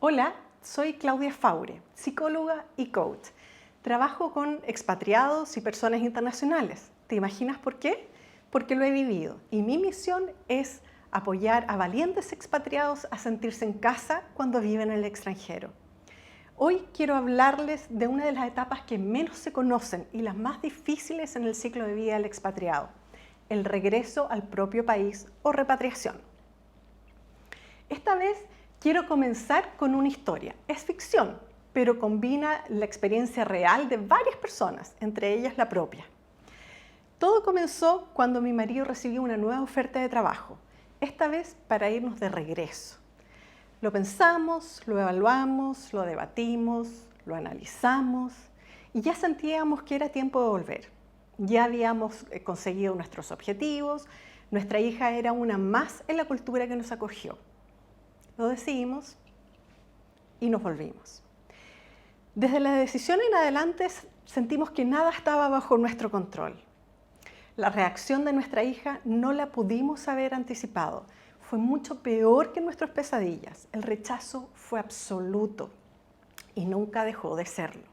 Hola, soy Claudia Faure, psicóloga y coach. Trabajo con expatriados y personas internacionales. ¿Te imaginas por qué? Porque lo he vivido y mi misión es apoyar a valientes expatriados a sentirse en casa cuando viven en el extranjero. Hoy quiero hablarles de una de las etapas que menos se conocen y las más difíciles en el ciclo de vida del expatriado: el regreso al propio país o repatriación. Esta vez quiero comenzar con una historia. Es ficción, pero combina la experiencia real de varias personas, entre ellas la propia. Todo comenzó cuando mi marido recibió una nueva oferta de trabajo, esta vez para irnos de regreso. Lo pensamos, lo evaluamos, lo debatimos, lo analizamos y ya sentíamos que era tiempo de volver. Ya habíamos conseguido nuestros objetivos, nuestra hija era una más en la cultura que nos acogió. Lo decidimos y nos volvimos. Desde la decisión en adelante sentimos que nada estaba bajo nuestro control. La reacción de nuestra hija no la pudimos haber anticipado. Fue mucho peor que nuestras pesadillas. El rechazo fue absoluto y nunca dejó de serlo.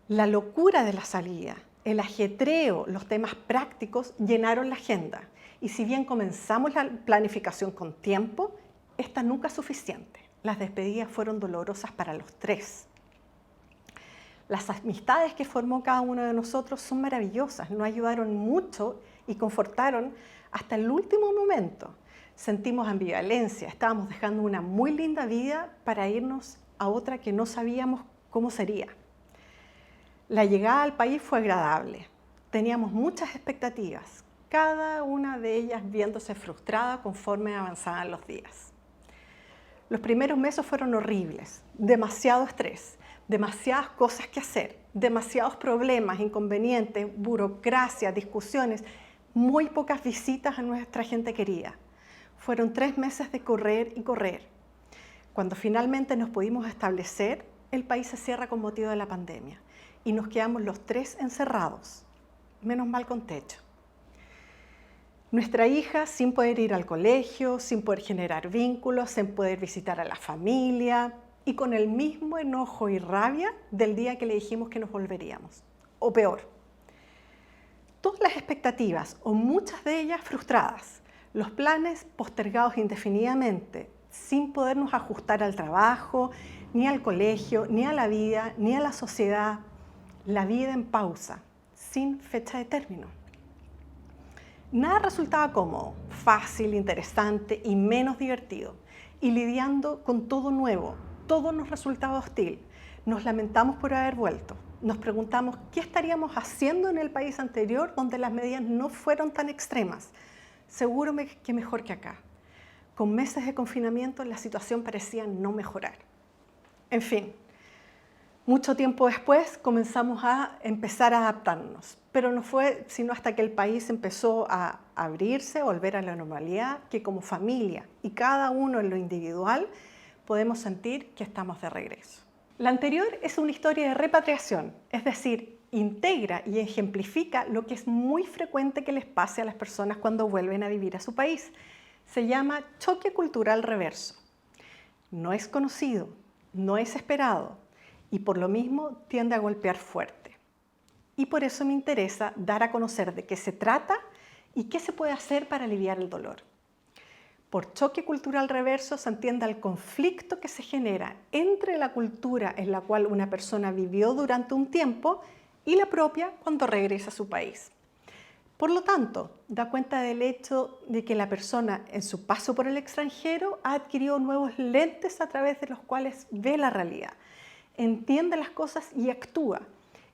La locura de la salida, el ajetreo, los temas prácticos llenaron la agenda. Y si bien comenzamos la planificación con tiempo, esta nunca es suficiente. Las despedidas fueron dolorosas para los tres. Las amistades que formó cada uno de nosotros son maravillosas, nos ayudaron mucho y confortaron hasta el último momento. Sentimos ambivalencia, estábamos dejando una muy linda vida para irnos a otra que no sabíamos cómo sería. La llegada al país fue agradable, teníamos muchas expectativas, cada una de ellas viéndose frustrada conforme avanzaban los días. Los primeros meses fueron horribles, demasiado estrés, demasiadas cosas que hacer, demasiados problemas, inconvenientes, burocracia, discusiones, muy pocas visitas a nuestra gente querida. Fueron 3 meses de correr y correr. Cuando finalmente nos pudimos establecer, el país se cierra con motivo de la pandemia y nos quedamos los 3 encerrados, menos mal con techo. Nuestra hija sin poder ir al colegio, sin poder generar vínculos, sin poder visitar a la familia y con el mismo enojo y rabia del día que le dijimos que nos volveríamos. O peor, todas las expectativas o muchas de ellas frustradas, los planes postergados indefinidamente, sin podernos ajustar al trabajo, ni al colegio, ni a la vida, ni a la sociedad, la vida en pausa, sin fecha de término. Nada resultaba cómodo, fácil, interesante y menos divertido. Y lidiando con todo nuevo, todo nos resultaba hostil. Nos lamentamos por haber vuelto. Nos preguntamos qué estaríamos haciendo en el país anterior donde las medidas no fueron tan extremas. Seguro que mejor que acá. Con meses de confinamiento la situación parecía no mejorar. En fin. Mucho tiempo después comenzamos a empezar a adaptarnos, pero no fue sino hasta que el país empezó a abrirse, a volver a la normalidad, que como familia y cada uno en lo individual podemos sentir que estamos de regreso. La anterior es una historia de repatriación, es decir, integra y ejemplifica lo que es muy frecuente que les pase a las personas cuando vuelven a vivir a su país. Se llama choque cultural reverso. No es conocido, no es esperado, y por lo mismo tiende a golpear fuerte. Y por eso me interesa dar a conocer de qué se trata y qué se puede hacer para aliviar el dolor. Por choque cultural reverso se entiende el conflicto que se genera entre la cultura en la cual una persona vivió durante un tiempo y la propia cuando regresa a su país. Por lo tanto, da cuenta del hecho de que la persona en su paso por el extranjero ha adquirido nuevos lentes a través de los cuales ve la realidad, entiende las cosas y actúa,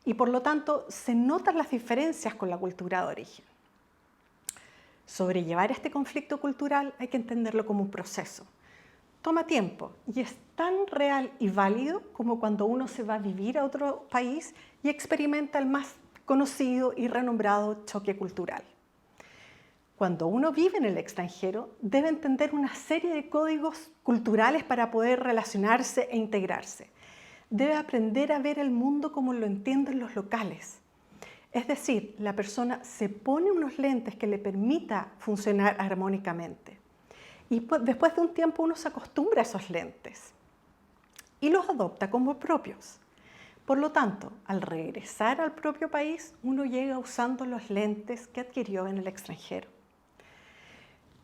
y por lo tanto se notan las diferencias con la cultura de origen. Sobrellevar este conflicto cultural hay que entenderlo como un proceso. Toma tiempo y es tan real y válido como cuando uno se va a vivir a otro país y experimenta el más conocido y renombrado choque cultural. Cuando uno vive en el extranjero, debe entender una serie de códigos culturales para poder relacionarse e integrarse. Debe aprender a ver el mundo como lo entienden los locales. Es decir, la persona se pone unos lentes que le permita funcionar armónicamente. Y después de un tiempo uno se acostumbra a esos lentes y los adopta como propios. Por lo tanto, al regresar al propio país, uno llega usando los lentes que adquirió en el extranjero.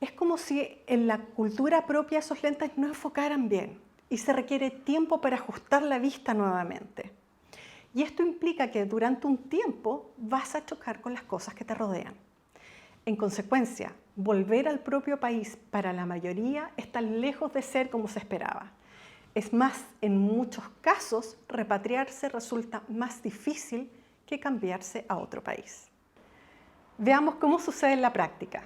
Es como si en la cultura propia esos lentes no enfocaran bien y se requiere tiempo para ajustar la vista nuevamente. Y esto implica que durante un tiempo vas a chocar con las cosas que te rodean. En consecuencia, volver al propio país para la mayoría está lejos de ser como se esperaba. Es más, en muchos casos, repatriarse resulta más difícil que cambiarse a otro país. Veamos cómo sucede en la práctica.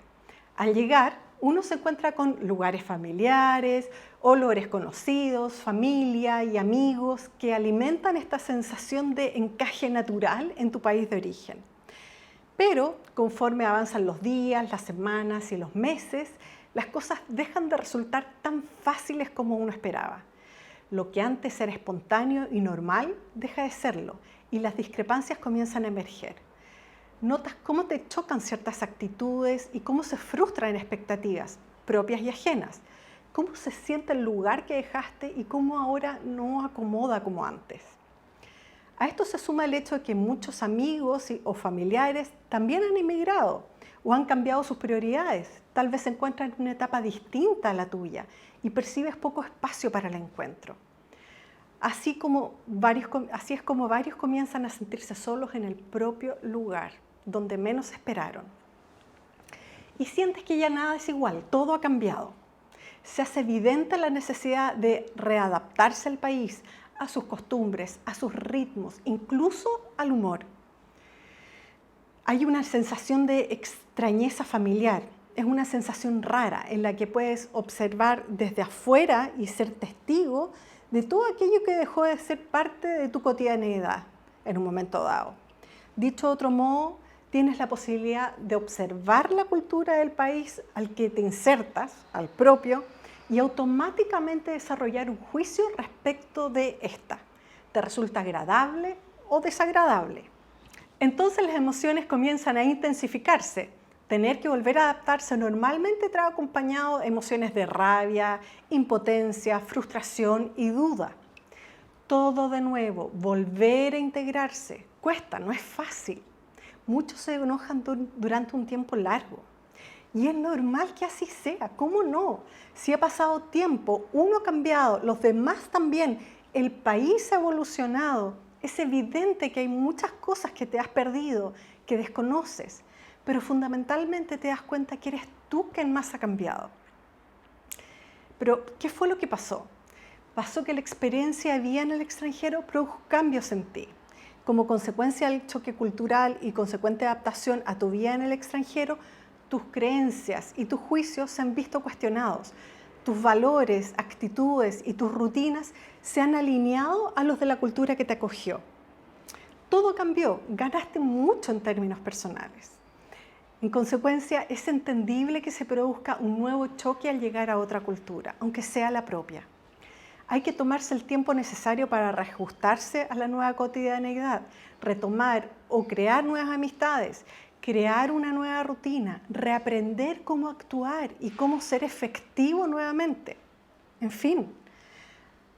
Al llegar, uno se encuentra con lugares familiares, olores conocidos, familia y amigos que alimentan esta sensación de encaje natural en tu país de origen. Pero conforme avanzan los días, las semanas y los meses, las cosas dejan de resultar tan fáciles como uno esperaba. Lo que antes era espontáneo y normal deja de serlo y las discrepancias comienzan a emerger. Notas cómo te chocan ciertas actitudes y cómo se frustran expectativas propias y ajenas. Cómo se siente el lugar que dejaste y cómo ahora no acomoda como antes. A esto se suma el hecho de que muchos amigos o familiares también han emigrado o han cambiado sus prioridades. Tal vez se encuentran en una etapa distinta a la tuya y percibes poco espacio para el encuentro. Así es como varios comienzan a sentirse solos en el propio lugar, donde menos esperaron. Y sientes que ya nada es igual, todo ha cambiado. Se hace evidente la necesidad de readaptarse al país, a sus costumbres, a sus ritmos, incluso al humor. Hay una sensación de extrañeza familiar. Es una sensación rara en la que puedes observar desde afuera y ser testigo de todo aquello que dejó de ser parte de tu cotidianeidad en un momento dado. Dicho de otro modo, tienes la posibilidad de observar la cultura del país al que te insertas, al propio, y automáticamente desarrollar un juicio respecto de esta. ¿Te resulta agradable o desagradable? Entonces las emociones comienzan a intensificarse. Tener que volver a adaptarse normalmente trae acompañado emociones de rabia, impotencia, frustración y duda. Todo de nuevo, volver a integrarse, cuesta, no es fácil. Muchos se enojan durante un tiempo largo. Y es normal que así sea, ¿cómo no? Si ha pasado tiempo, uno ha cambiado, los demás también, el país ha evolucionado. Es evidente que hay muchas cosas que te has perdido, que desconoces, pero fundamentalmente te das cuenta que eres tú quien más ha cambiado. Pero, ¿qué fue lo que pasó? Pasó que la experiencia de vida en el extranjero produjo cambios en ti. Como consecuencia del choque cultural y consecuente adaptación a tu vida en el extranjero, tus creencias y tus juicios se han visto cuestionados. Tus valores, actitudes y tus rutinas se han alineado a los de la cultura que te acogió. Todo cambió, ganaste mucho en términos personales. En consecuencia, es entendible que se produzca un nuevo choque al llegar a otra cultura, aunque sea la propia. Hay que tomarse el tiempo necesario para reajustarse a la nueva cotidianeidad, retomar o crear nuevas amistades, crear una nueva rutina, reaprender cómo actuar y cómo ser efectivo nuevamente. En fin,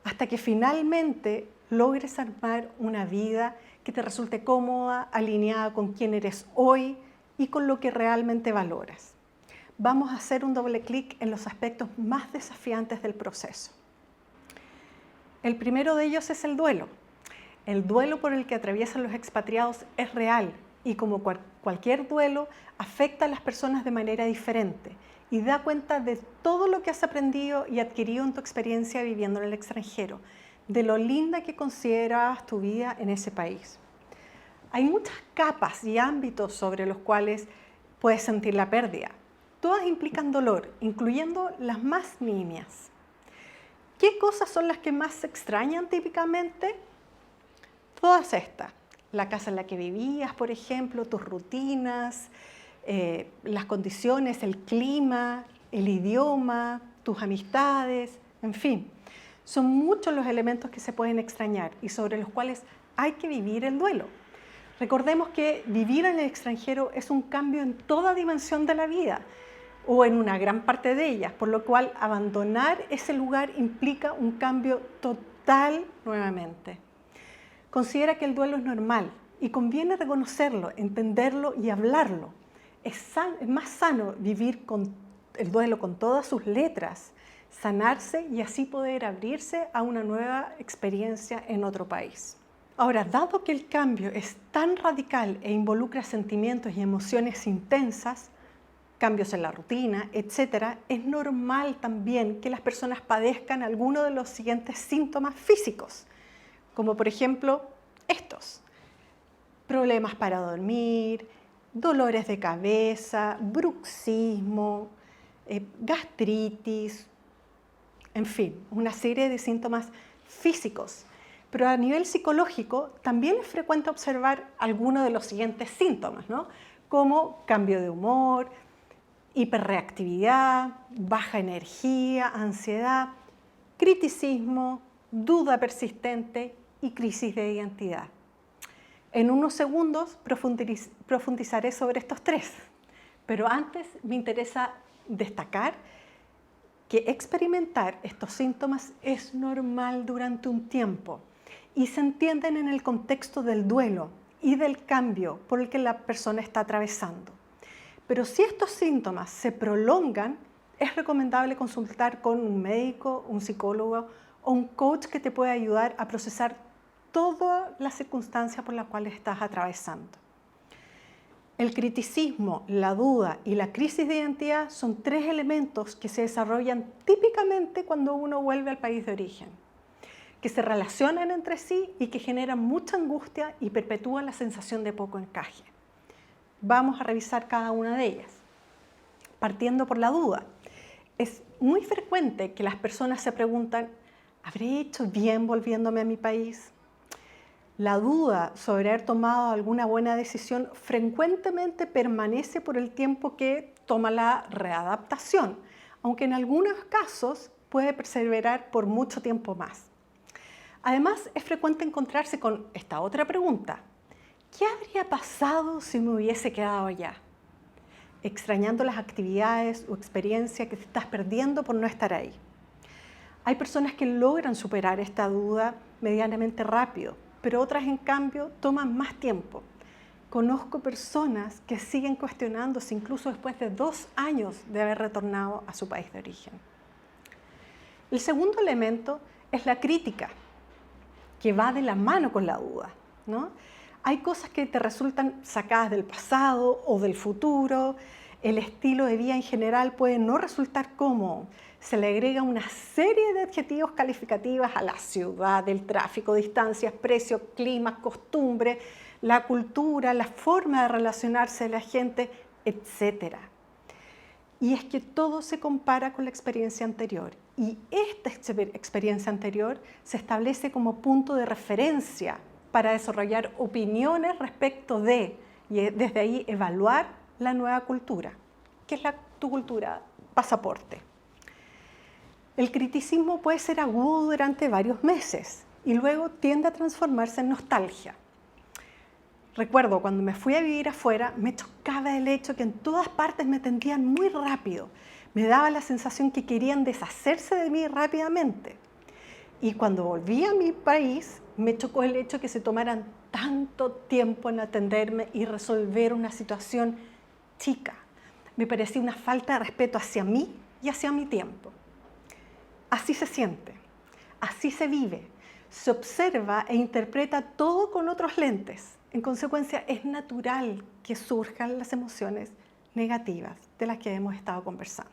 hasta que finalmente logres armar una vida que te resulte cómoda, alineada con quién eres hoy y con lo que realmente valoras. Vamos a hacer un doble clic en los aspectos más desafiantes del proceso. El primero de ellos es el duelo. El duelo por el que atraviesan los expatriados es real y como cualquier duelo afecta a las personas de manera diferente y da cuenta de todo lo que has aprendido y adquirido en tu experiencia viviendo en el extranjero, de lo linda que considerabas tu vida en ese país. Hay muchas capas y ámbitos sobre los cuales puedes sentir la pérdida. Todas implican dolor, incluyendo las más nimias. ¿Qué cosas son las que más se extrañan típicamente? Todas estas. La casa en la que vivías, por ejemplo, tus rutinas, las condiciones, el clima, el idioma, tus amistades, en fin. Son muchos los elementos que se pueden extrañar y sobre los cuales hay que vivir el duelo. Recordemos que vivir en el extranjero es un cambio en toda dimensión de la vida. o en una gran parte de ellas, por lo cual abandonar ese lugar implica un cambio total nuevamente. Considera que el duelo es normal y conviene reconocerlo, entenderlo y hablarlo. Es más sano vivir con el duelo con todas sus letras, sanarse y así poder abrirse a una nueva experiencia en otro país. Ahora, dado que el cambio es tan radical e involucra sentimientos y emociones intensas, cambios en la rutina, etc., es normal también que las personas padezcan alguno de los siguientes síntomas físicos, como por ejemplo estos: problemas para dormir, dolores de cabeza, bruxismo, gastritis, en fin, una serie de síntomas físicos. Pero a nivel psicológico también es frecuente observar algunos de los siguientes síntomas, ¿no? Como cambio de humor, hiperreactividad, baja energía, ansiedad, criticismo, duda persistente y crisis de identidad. En unos segundos profundizaré sobre estos tres, pero antes me interesa destacar que experimentar estos síntomas es normal durante un tiempo y se entienden en el contexto del duelo y del cambio por el que la persona está atravesando. Pero si estos síntomas se prolongan, es recomendable consultar con un médico, un psicólogo o un coach que te pueda ayudar a procesar todas las circunstancias por las cuales estás atravesando. El criticismo, la duda y la crisis de identidad son tres elementos que se desarrollan típicamente cuando uno vuelve al país de origen, que se relacionan entre sí y que generan mucha angustia y perpetúan la sensación de poco encaje. Vamos a revisar cada una de ellas. Partiendo por la duda, es muy frecuente que las personas se preguntan: ¿habré hecho bien volviéndome a mi país? La duda sobre haber tomado alguna buena decisión frecuentemente permanece por el tiempo que toma la readaptación, aunque en algunos casos puede perseverar por mucho tiempo más. Además, es frecuente encontrarse con esta otra pregunta: ¿qué habría pasado si me hubiese quedado allá? Extrañando las actividades o experiencias que te estás perdiendo por no estar ahí. Hay personas que logran superar esta duda medianamente rápido, pero otras, en cambio, toman más tiempo. Conozco personas que siguen cuestionándose incluso después de 2 años de haber retornado a su país de origen. El segundo elemento es la crítica, que va de la mano con la duda, ¿no? Hay cosas que te resultan sacadas del pasado o del futuro. El estilo de vida en general puede no resultar cómodo. Se le agrega una serie de adjetivos calificativos a la ciudad, el tráfico, distancias, precios, clima, costumbre, la cultura, la forma de relacionarse de la gente, etc. Y es que todo se compara con la experiencia anterior. Y esta experiencia anterior se establece como punto de referencia para desarrollar opiniones respecto de, y desde ahí evaluar la nueva cultura. ¿Qué es tu cultura? Pasaporte. El criticismo puede ser agudo durante varios meses y luego tiende a transformarse en nostalgia. Recuerdo cuando me fui a vivir afuera, me chocaba el hecho que en todas partes me atendían muy rápido. Me daba la sensación que querían deshacerse de mí rápidamente. Y cuando volví a mi país, me chocó el hecho que se tomaran tanto tiempo en atenderme y resolver una situación chica. Me parecía una falta de respeto hacia mí y hacia mi tiempo. Así se siente, así se vive, se observa e interpreta todo con otros lentes. En consecuencia, es natural que surjan las emociones negativas de las que hemos estado conversando.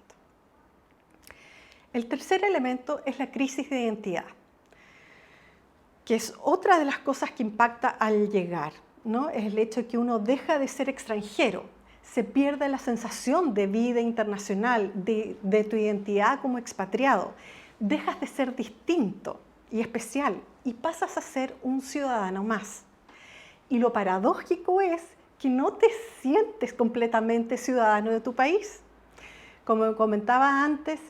El tercer elemento es la crisis de identidad, que es otra de las cosas que impacta al llegar, ¿no? Es el hecho de que uno deja de ser extranjero, se pierde la sensación de vida internacional, de tu identidad como expatriado, dejas de ser distinto y especial y pasas a ser un ciudadano más. Y lo paradójico es que no te sientes completamente ciudadano de tu país. Como comentaba antes,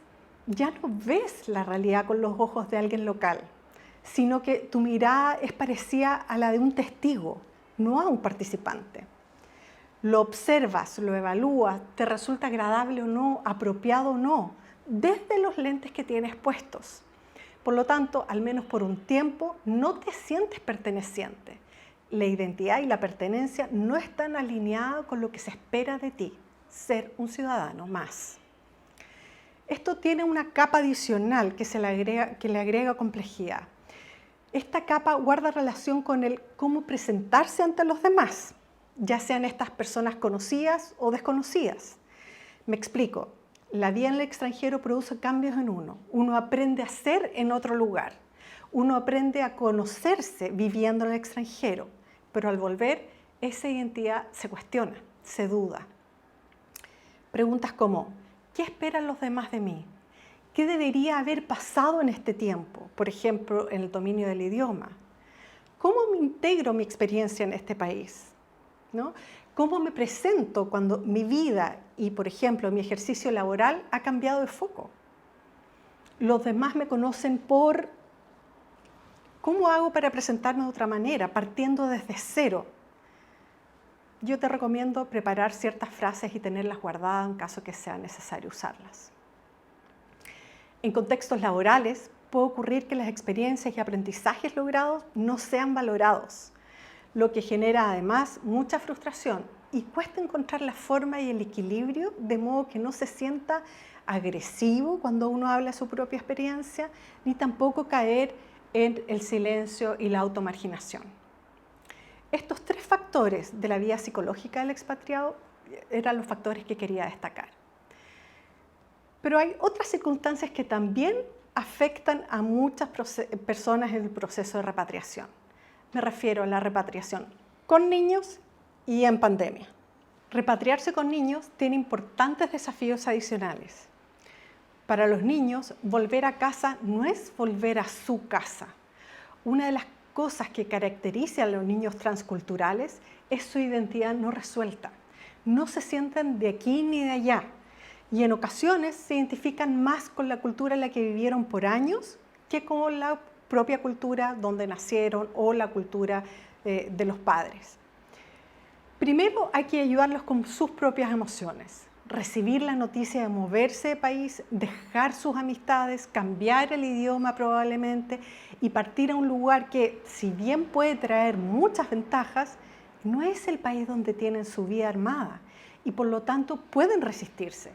ya no ves la realidad con los ojos de alguien local, sino que tu mirada es parecida a la de un testigo, no a un participante. Lo observas, lo evalúas, te resulta agradable o no, apropiado o no, desde los lentes que tienes puestos. Por lo tanto, al menos por un tiempo, no te sientes perteneciente. La identidad y la pertenencia no están alineadas con lo que se espera de ti, ser un ciudadano más. Esto tiene una capa adicional que le agrega complejidad. Esta capa guarda relación con el cómo presentarse ante los demás, ya sean estas personas conocidas o desconocidas. Me explico. La vida en el extranjero produce cambios en uno. Uno aprende a ser en otro lugar. Uno aprende a conocerse viviendo en el extranjero. Pero al volver, esa identidad se cuestiona, se duda. Preguntas como, ¿qué esperan los demás de mí? ¿Qué debería haber pasado en este tiempo? Por ejemplo, en el dominio del idioma. ¿Cómo me integro mi experiencia en este país? ¿No? ¿Cómo me presento cuando mi vida y, por ejemplo, mi ejercicio laboral ha cambiado de foco? Los demás me conocen por ¿cómo hago para presentarme de otra manera, partiendo desde cero? Yo te recomiendo preparar ciertas frases y tenerlas guardadas en caso que sea necesario usarlas. En contextos laborales, puede ocurrir que las experiencias y aprendizajes logrados no sean valorados, lo que genera además mucha frustración y cuesta encontrar la forma y el equilibrio de modo que no se sienta agresivo cuando uno habla de su propia experiencia, ni tampoco caer en el silencio y la automarginación. Estos tres factores de la vida psicológica del expatriado eran los factores que quería destacar. Pero hay otras circunstancias que también afectan a muchas personas en el proceso de repatriación. Me refiero a la repatriación con niños y en pandemia. Repatriarse con niños tiene importantes desafíos adicionales. Para los niños, volver a casa no es volver a su casa. Una de las cosas que caracteriza a los niños transculturales es su identidad no resuelta. No se sienten de aquí ni de allá y en ocasiones se identifican más con la cultura en la que vivieron por años que con la propia cultura donde nacieron o la cultura de los padres. Primero hay que ayudarlos con sus propias emociones. Recibir la noticia de moverse de país, dejar sus amistades, cambiar el idioma probablemente y partir a un lugar que, si bien puede traer muchas ventajas, no es el país donde tienen su vida armada y por lo tanto pueden resistirse.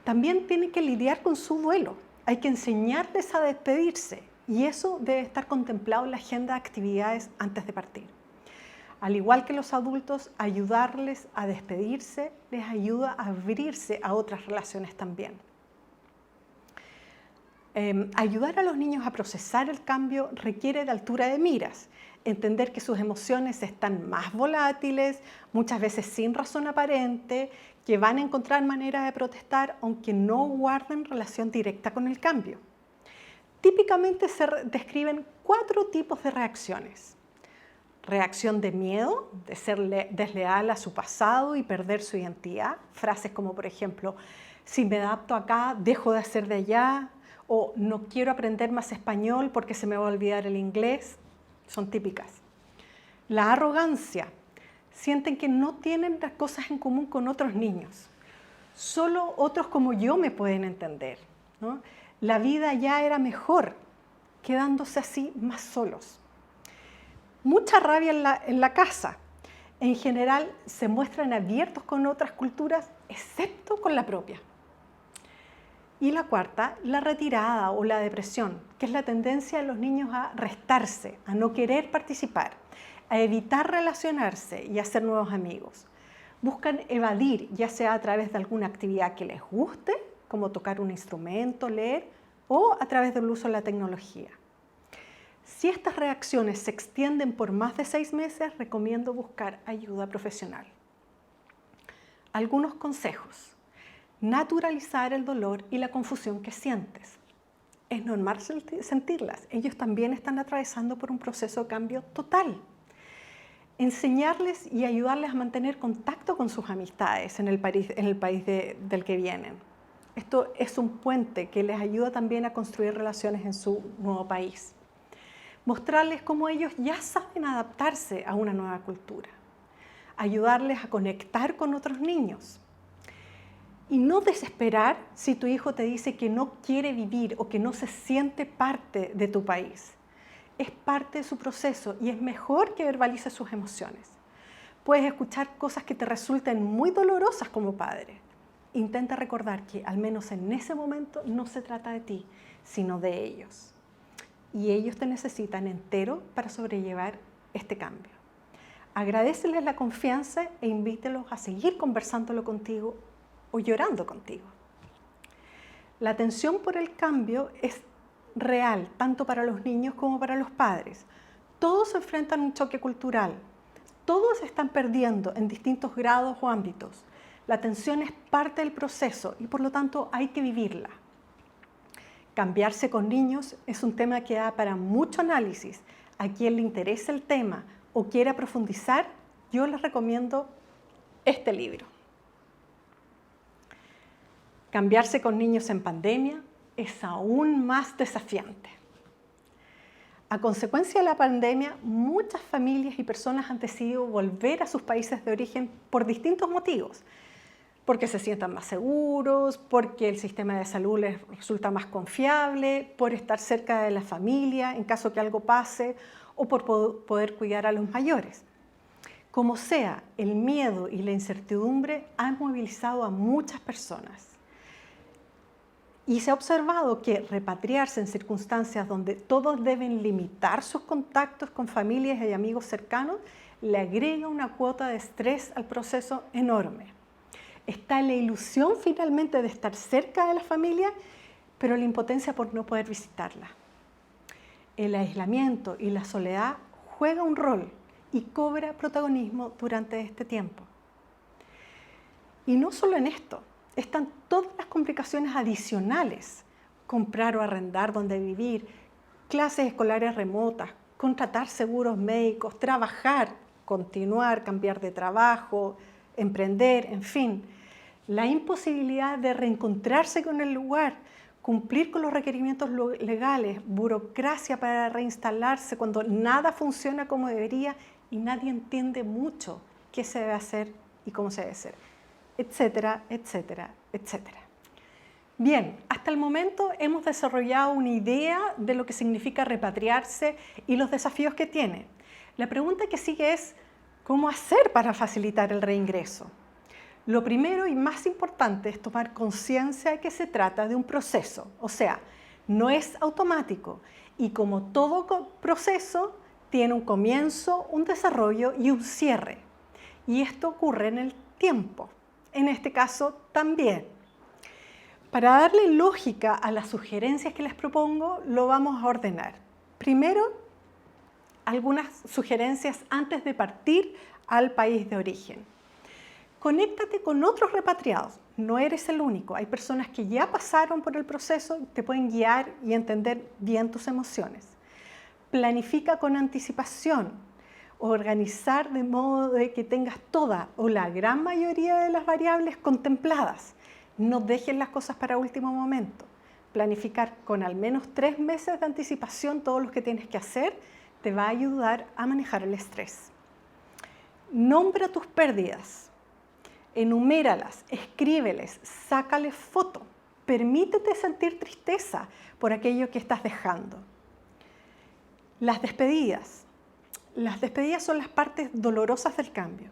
También tienen que lidiar con su duelo. Hay que enseñarles a despedirse y eso debe estar contemplado en la agenda de actividades antes de partir. Al igual que los adultos, ayudarles a despedirse les ayuda a abrirse a otras relaciones también. Ayudar a los niños a procesar el cambio requiere de altura de miras, entender que sus emociones están más volátiles, muchas veces sin razón aparente, que van a encontrar maneras de protestar aunque no guarden relación directa con el cambio. Típicamente se describen 4 tipos de reacciones. Reacción de miedo, de ser desleal a su pasado y perder su identidad. Frases como, por ejemplo, si me adapto acá, dejo de hacer de allá, o no quiero aprender más español porque se me va a olvidar el inglés. Son típicas. La arrogancia. Sienten que no tienen las cosas en común con otros niños. Solo otros como yo me pueden entender, ¿no? La vida ya era mejor, quedándose así más solos. Mucha rabia en la casa. En general se muestran abiertos con otras culturas, excepto con la propia. Y la cuarta, la retirada o la depresión, que es la tendencia de los niños a restarse, a no querer participar, a evitar relacionarse y hacer nuevos amigos. Buscan evadir, ya sea a través de alguna actividad que les guste, como tocar un instrumento, leer, o a través del uso de la tecnología. Si estas reacciones se extienden por más de 6 meses, recomiendo buscar ayuda profesional. Algunos consejos. Naturalizar el dolor y la confusión que sientes. Es normal sentirlas. Ellos también están atravesando por un proceso de cambio total. Enseñarles y ayudarles a mantener contacto con sus amistades en el país del que vienen. Esto es un puente que les ayuda también a construir relaciones en su nuevo país. Mostrarles cómo ellos ya saben adaptarse a una nueva cultura. ayudarles a conectar con otros niños. Y no desesperar si tu hijo te dice que no quiere vivir o que no se siente parte de tu país. Es parte de su proceso y es mejor que verbalice sus emociones. Puedes escuchar cosas que te resulten muy dolorosas como padre. Intenta recordar que al menos en ese momento no se trata de ti, sino de ellos. Y ellos te necesitan entero para sobrellevar este cambio. Agradéceles la confianza e invítelos a seguir conversándolo contigo o llorando contigo. La tensión por el cambio es real, tanto para los niños como para los padres. Todos enfrentan un choque cultural. Todos se están perdiendo en distintos grados o ámbitos. La tensión es parte del proceso y por lo tanto hay que vivirla. Cambiarse con niños es un tema que da para mucho análisis. A quien le interese el tema o quiera profundizar, yo les recomiendo este libro. Cambiarse con niños en pandemia es aún más desafiante. A consecuencia de la pandemia, muchas familias y personas han decidido volver a sus países de origen por distintos motivos. Porque se sientan más seguros, porque el sistema de salud les resulta más confiable, por estar cerca de la familia en caso que algo pase o por poder cuidar a los mayores. Como sea, el miedo y la incertidumbre han movilizado a muchas personas. Y se ha observado que repatriarse en circunstancias donde todos deben limitar sus contactos con familias y amigos cercanos le agrega una cuota de estrés al proceso enorme. Está la ilusión finalmente de estar cerca de la familia, pero la impotencia por no poder visitarla. El aislamiento y la soledad juega un rol y cobra protagonismo durante este tiempo. Y no solo en esto. Están todas las complicaciones adicionales, comprar o arrendar donde vivir, clases escolares remotas, contratar seguros médicos, trabajar, continuar, cambiar de trabajo, emprender, en fin. La imposibilidad de reencontrarse con el lugar, cumplir con los requerimientos legales, burocracia para reinstalarse cuando nada funciona como debería y nadie entiende mucho qué se debe hacer y cómo se debe hacer, etcétera, etcétera, etcétera. Bien, hasta el momento hemos desarrollado una idea de lo que significa repatriarse y los desafíos que tiene. La pregunta que sigue es, ¿cómo hacer para facilitar el reingreso? Lo primero y más importante es tomar conciencia de que se trata de un proceso, o sea, no es automático y como todo proceso tiene un comienzo, un desarrollo y un cierre. Y esto ocurre en el tiempo. En este caso también. Para darle lógica a las sugerencias que les propongo, lo vamos a ordenar. Primero, algunas sugerencias antes de partir al país de origen. Conéctate con otros repatriados. No eres el único. Hay personas que ya pasaron por el proceso y te pueden guiar y entender bien tus emociones. Planifica con anticipación. Organizar de modo de que tengas toda o la gran mayoría de las variables contempladas. No dejes las cosas para último momento. Planificar con al menos 3 meses de anticipación todo lo que tienes que hacer te va a ayudar a manejar el estrés. Nombra tus pérdidas. Enuméralas, escríbeles, sácales foto. Permítete sentir tristeza por aquello que estás dejando. Las despedidas. Las despedidas son las partes dolorosas del cambio.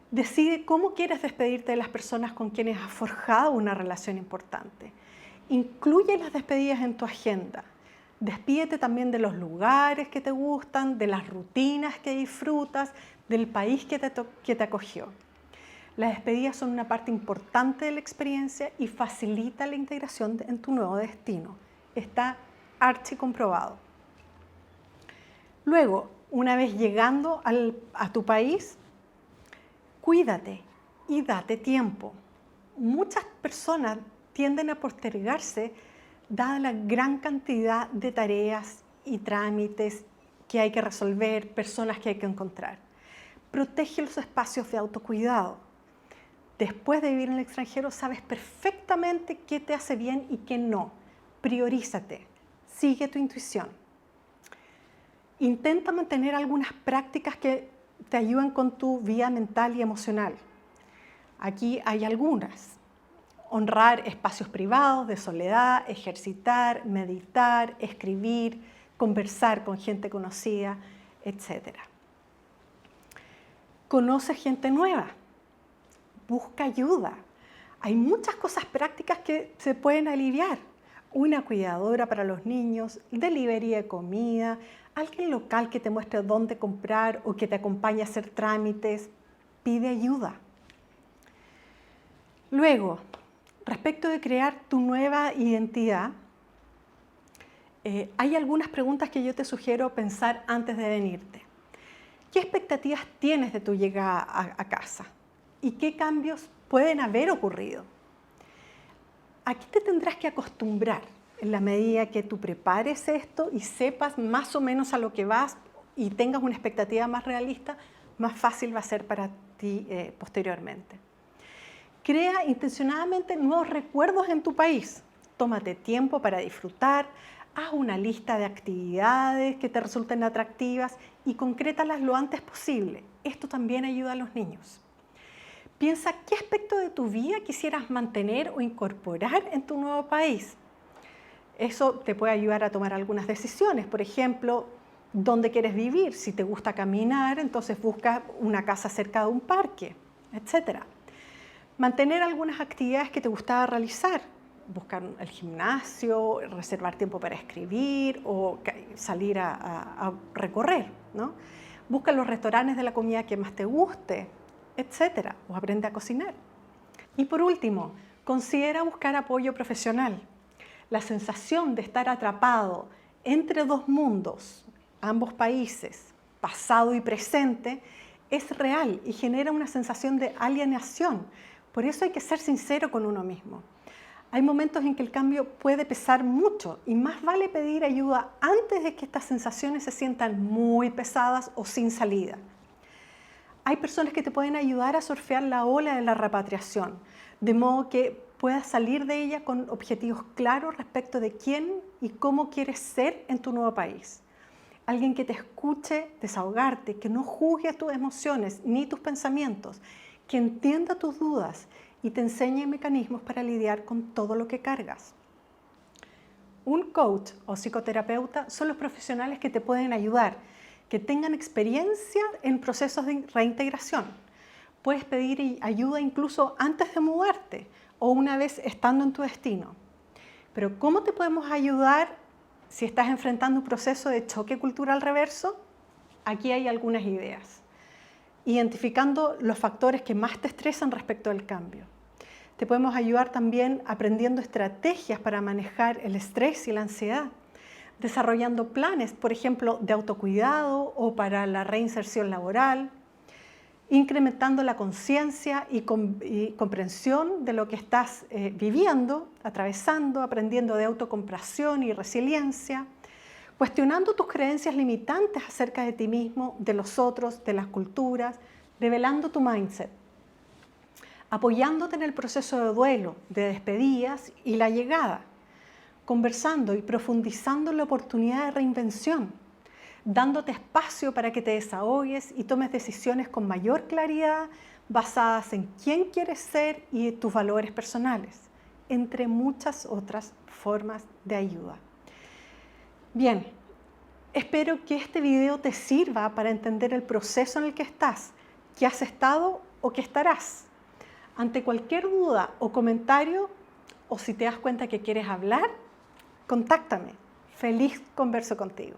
Decide cómo quieres despedirte de las personas con quienes has forjado una relación importante. Incluye las despedidas en tu agenda. Despídete también de los lugares que te gustan, de las rutinas que disfrutas, del país que te acogió. Las despedidas son una parte importante de la experiencia y facilita la integración en tu nuevo destino. Está archicomprobado. Luego, una vez llegando a tu país, cuídate y date tiempo. Muchas personas tienden a postergarse dada la gran cantidad de tareas y trámites que hay que resolver, personas que hay que encontrar. Protege los espacios de autocuidado. Después de vivir en el extranjero, sabes perfectamente qué te hace bien y qué no. Priorízate. Sigue tu intuición. Intenta mantener algunas prácticas que te ayudan con tu vida mental y emocional. Aquí hay algunas. Honrar espacios privados de soledad, ejercitar, meditar, escribir, conversar con gente conocida, etc. Conoce gente nueva, busca ayuda. Hay muchas cosas prácticas que se pueden aliviar. Una cuidadora para los niños, delivery de comida, alguien local que te muestre dónde comprar o que te acompañe a hacer trámites. Pide ayuda. Luego, respecto de crear tu nueva identidad, hay algunas preguntas que yo te sugiero pensar antes de venirte. ¿Qué expectativas tienes de tu llegada a casa? ¿Y qué cambios pueden haber ocurrido? Aquí te tendrás que acostumbrar en la medida que tú prepares esto y sepas más o menos a lo que vas y tengas una expectativa más realista, más fácil va a ser para ti posteriormente. Crea intencionadamente nuevos recuerdos en tu país. Tómate tiempo para disfrutar, haz una lista de actividades que te resulten atractivas y concrétalas lo antes posible. Esto también ayuda a los niños. Piensa qué aspecto de tu vida quisieras mantener o incorporar en tu nuevo país. Eso te puede ayudar a tomar algunas decisiones. Por ejemplo, ¿dónde quieres vivir? Si te gusta caminar, entonces busca una casa cerca de un parque, etc. Mantener algunas actividades que te gustaba realizar. Buscar el gimnasio, reservar tiempo para escribir o salir a recorrer, ¿no? Busca los restaurantes de la comida que más te guste, etcétera, o aprende a cocinar. Y por último, considera buscar apoyo profesional. La sensación de estar atrapado entre dos mundos, ambos países, pasado y presente, es real y genera una sensación de alienación. Por eso hay que ser sincero con uno mismo. Hay momentos en que el cambio puede pesar mucho y más vale pedir ayuda antes de que estas sensaciones se sientan muy pesadas o sin salida. Hay personas que te pueden ayudar a surfear la ola de la repatriación, de modo que puedas salir de ella con objetivos claros respecto de quién y cómo quieres ser en tu nuevo país. Alguien que te escuche desahogarte, que no juzgue tus emociones ni tus pensamientos, que entienda tus dudas y te enseñe mecanismos para lidiar con todo lo que cargas. Un coach o psicoterapeuta son los profesionales que te pueden ayudar, que tengan experiencia en procesos de reintegración. Puedes pedir ayuda incluso antes de mudarte o una vez estando en tu destino. Pero ¿cómo te podemos ayudar si estás enfrentando un proceso de choque cultural reverso? Aquí hay algunas ideas. Identificando los factores que más te estresan respecto al cambio. Te podemos ayudar también aprendiendo estrategias para manejar el estrés y la ansiedad, desarrollando planes, por ejemplo, de autocuidado o para la reinserción laboral, incrementando la conciencia y comprensión de lo que estás viviendo, atravesando, aprendiendo de autocompasión y resiliencia, cuestionando tus creencias limitantes acerca de ti mismo, de los otros, de las culturas, develando tu mindset, apoyándote en el proceso de duelo, de despedidas y la llegada, conversando y profundizando en la oportunidad de reinvención, dándote espacio para que te desahogues y tomes decisiones con mayor claridad basadas en quién quieres ser y tus valores personales, entre muchas otras formas de ayuda. Bien, espero que este video te sirva para entender el proceso en el que estás, que has estado o que estarás. Ante cualquier duda o comentario, o si te das cuenta que quieres hablar, contáctame. Feliz converso contigo.